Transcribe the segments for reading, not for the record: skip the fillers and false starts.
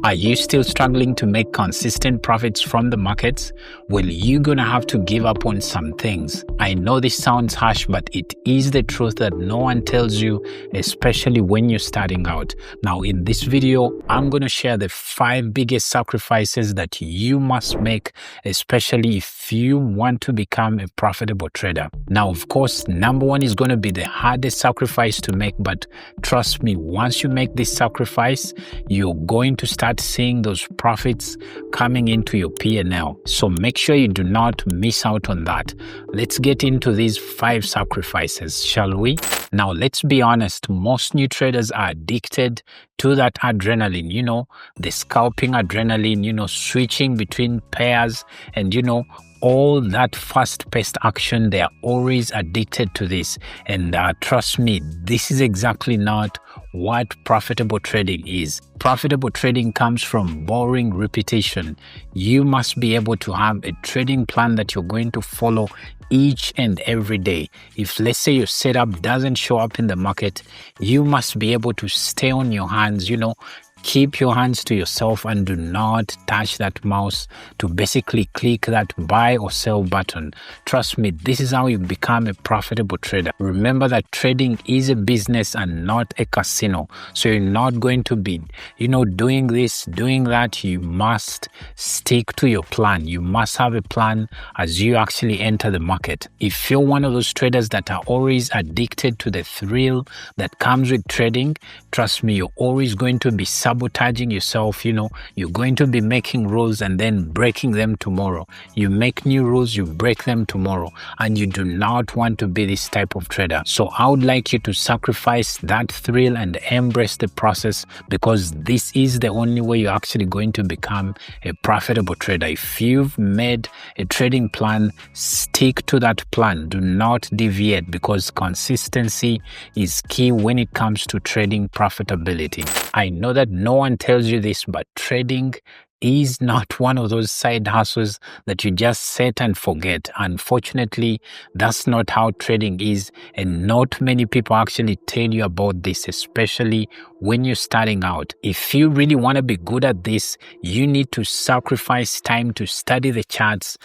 Are you still struggling to make consistent profits from the markets? Well, you're gonna have to give up on some things. I know this sounds harsh, but it is the truth that no one tells you, especially when you're starting out. Now, in this video, I'm gonna share the 5 biggest sacrifices that you must make, especially if you want to become a profitable trader. Now, of course, number 1 is gonna be the hardest sacrifice to make, but trust me, once you make this sacrifice, you're going to start seeing those profits coming into your P&L. So make sure you do not miss out on that. Let's get into these 5 sacrifices, shall we? Now, let's be honest, most new traders are addicted to that adrenaline, the scalping adrenaline, switching between pairs and, all that fast-paced action. They are always addicted to this. And trust me, this is exactly not what profitable trading is. Profitable trading comes from boring repetition. You must be able to have a trading plan that you're going to follow each and every day. If, let's say, your setup doesn't show up in the market, you must be able to stay on your hands, keep your hands to yourself and do not touch that mouse to basically click that buy or sell button. Trust me, this is how you become a profitable trader. Remember that trading is a business and not a casino. So you're not going to be, doing this, doing that. You must stick to your plan. You must have a plan as you actually enter the market. If you're one of those traders that are always addicted to the thrill that comes with trading, trust me, you're always going to be sabotaging yourself. You're going to be making rules and then breaking them tomorrow. You make new rules, you break them tomorrow, and you do not want to be this type of trader. So I would like you to sacrifice that thrill and embrace the process, because this is the only way you're actually going to become a profitable trader. If you've made a trading plan, stick to that plan. Do not deviate, because consistency is key when it comes to trading profitability. I know that no one tells you this, but trading is not one of those side hustles that you just set and forget. Unfortunately, that's not how trading is, and not many people actually tell you about this, especially when you're starting out. If you really want to be good at this, you need to sacrifice time to study the charts,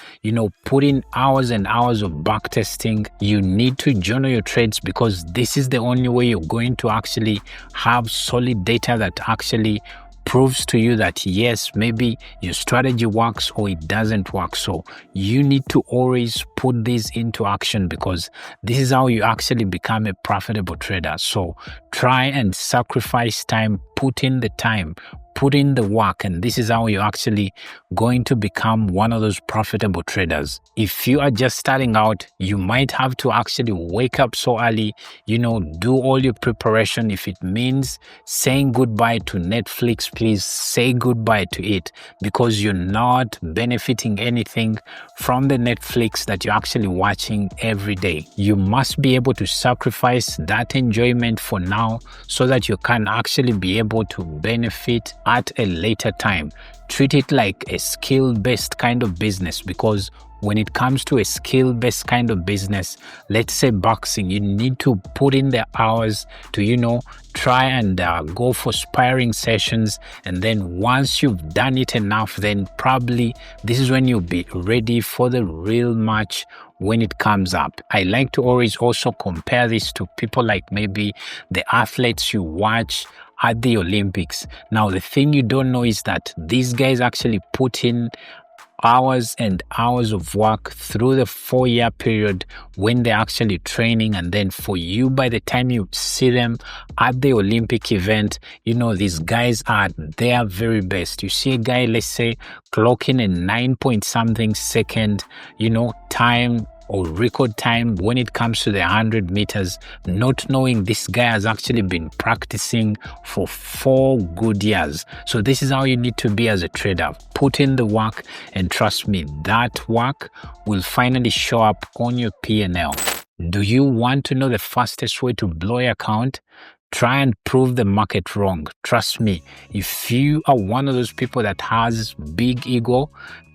put in hours and hours of backtesting. You need to journal your trades, because this is the only way you're going to actually have solid data that actually proves to you that yes, maybe your strategy works or it doesn't work. So you need to always put this into action, because this is how you actually become a profitable trader. So try and sacrifice time, put in the time, put in the work, and this is how you're actually going to become one of those profitable traders. If you are just starting out, you might have to actually wake up so early, do all your preparation. If it means saying goodbye to Netflix, please say goodbye to it, because you're not benefiting anything from the Netflix that you're actually watching every day. You must be able to sacrifice that enjoyment for now, so that you can actually be able to benefit at a later time. Treat it like a skill-based kind of business, because when it comes to a skill-based kind of business, let's say boxing, you need to put in the hours to, try and go for sparring sessions. And then once you've done it enough, then probably this is when you'll be ready for the real match when it comes up. I like to always also compare this to people like maybe the athletes you watch at the Olympics. Now, the thing you don't know is that these guys actually put in hours and hours of work through the 4-year period when they're actually training. And then for you, by the time you see them at the Olympic event, these guys are their very best. You see a guy, let's say, clocking a 9 point something second, time or record time when it comes to the 100 meters, not knowing this guy has actually been practicing for 4 good years. So this is how you need to be as a trader. Put in the work, and trust me, that work will finally show up on your P&L. Do you want to know the fastest way to blow your account? Try and prove the market wrong. Trust me, if you are one of those people that has big ego,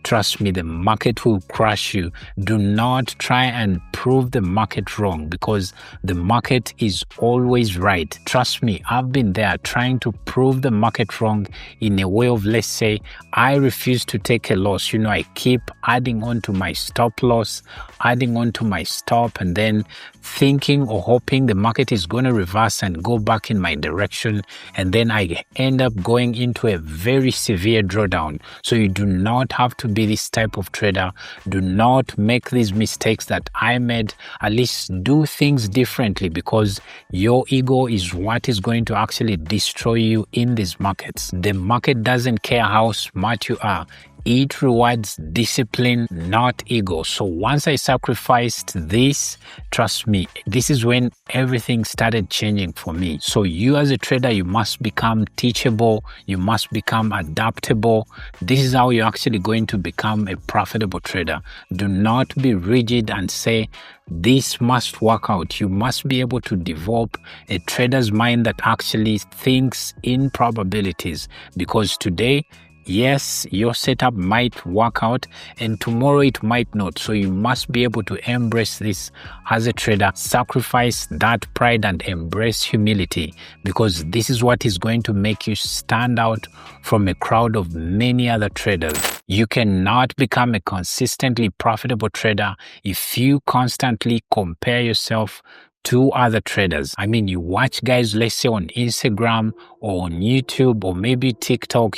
trust me, the market will crush you. Do not try and prove the market wrong, because the market is always right. Trust me, I've been there trying to prove the market wrong in a way of, let's say, I refuse to take a loss. I keep adding on to my stop loss, adding on to my stop, and then thinking or hoping the market is going to reverse and go back in my direction, and then I end up going into a very severe drawdown. So you do not have to be this type of trader. Do not make these mistakes that I made. At least do things differently, because your ego is what is going to actually destroy you in these markets. The market doesn't care how smart you are. It rewards discipline, not ego. So once I sacrificed this, trust me, this is when everything started changing for me. So you as a trader, you must become teachable. You must become adaptable. This is how you're actually going to become a profitable trader. Do not be rigid and say, this must work out. You must be able to develop a trader's mind that actually thinks in probabilities, because today, yes, your setup might work out and tomorrow it might not. So you must be able to embrace this as a trader, sacrifice that pride and embrace humility, because this is what is going to make you stand out from a crowd of many other traders. You cannot become a consistently profitable trader if you constantly compare yourself to other traders. I mean, you watch guys, let's say on Instagram or on YouTube or maybe TikTok,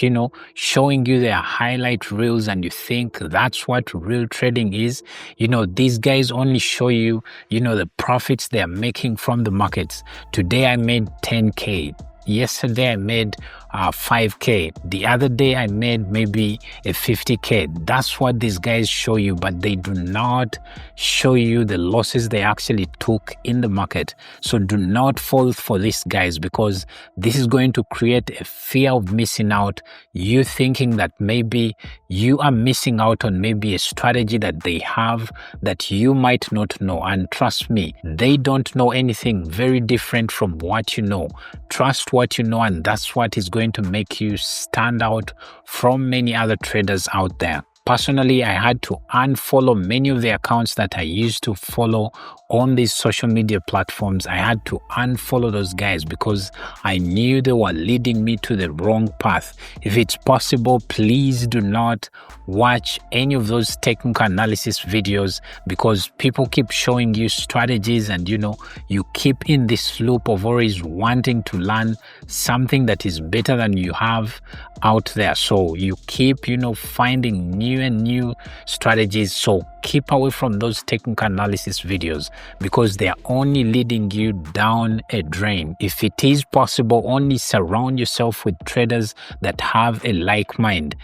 showing you their highlight reels, and you think that's what real trading is. These guys only show you, the profits they're making from the markets. Today I made 10K. Yesterday I made 5K. The other day I made maybe a 50K. That's what these guys show you, but they do not show you the losses they actually took in the market. So do not fall for these guys, because this is going to create a fear of missing out. You thinking that maybe you are missing out on maybe a strategy that they have that you might not know. And trust me, they don't know anything very different from what you know. Trust what you know, and that's what is going to make you stand out from many other traders out there. Personally, I had to unfollow many of the accounts that I used to follow on these social media platforms. I had to unfollow those guys because I knew they were leading me to the wrong path. If it's possible, please do not watch any of those technical analysis videos, because people keep showing you strategies and you keep in this loop of always wanting to learn something that is better than you have out there. So you keep finding new and new strategies. So keep away from those technical analysis videos, because they are only leading you down a drain. If it is possible, only surround yourself with traders that have a like mind.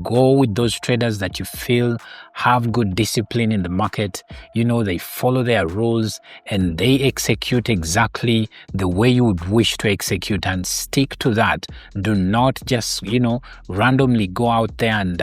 Go with those traders that you feel have good discipline in the market. They follow their rules and they execute exactly the way you would wish to execute, and stick to that. Do not just randomly go out there and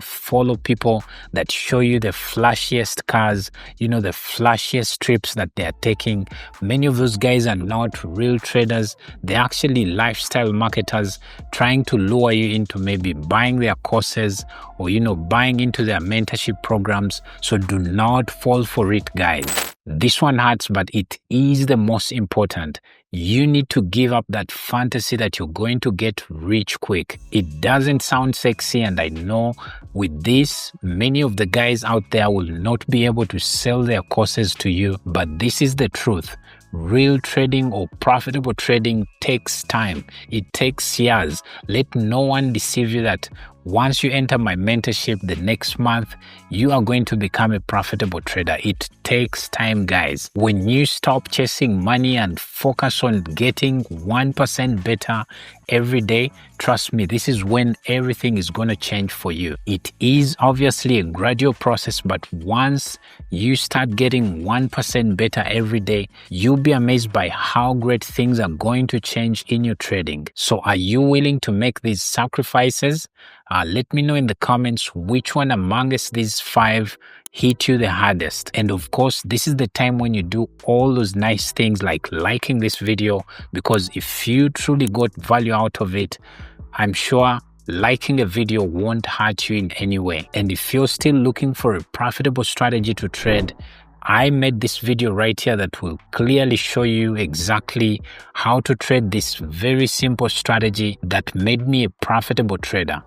follow people that show you the flashiest cars, the flashiest trips that they are taking. Many of those guys are not real traders. They're actually lifestyle marketers trying to lure you into maybe buying their courses or buying into their mentorship programs. So do not fall for it, guys. This one hurts, but it is the most important. You need to give up that fantasy that you're going to get rich quick. It doesn't sound sexy, and I know with this, many of the guys out there will not be able to sell their courses to you, but this is the truth. Real trading or profitable trading takes time. It takes years. Let no one deceive you that once you enter my mentorship the next month, you are going to become a profitable trader. It takes time, guys. When you stop chasing money and focus on getting 1% better every day, trust me, this is when everything is going to change for you. It is obviously a gradual process, but once you start getting 1% better every day, you'll be amazed by how great things are going to change in your trading. So are you willing to make these sacrifices? Let me know in the comments which one amongst these 5 hit you the hardest. And of course, this is the time when you do all those nice things like liking this video, because if you truly got value out of it, I'm sure Liking a video won't hurt you in any way. And if you're still looking for a profitable strategy to trade, I made this video right here that will clearly show you exactly how to trade this very simple strategy that made me a profitable trader.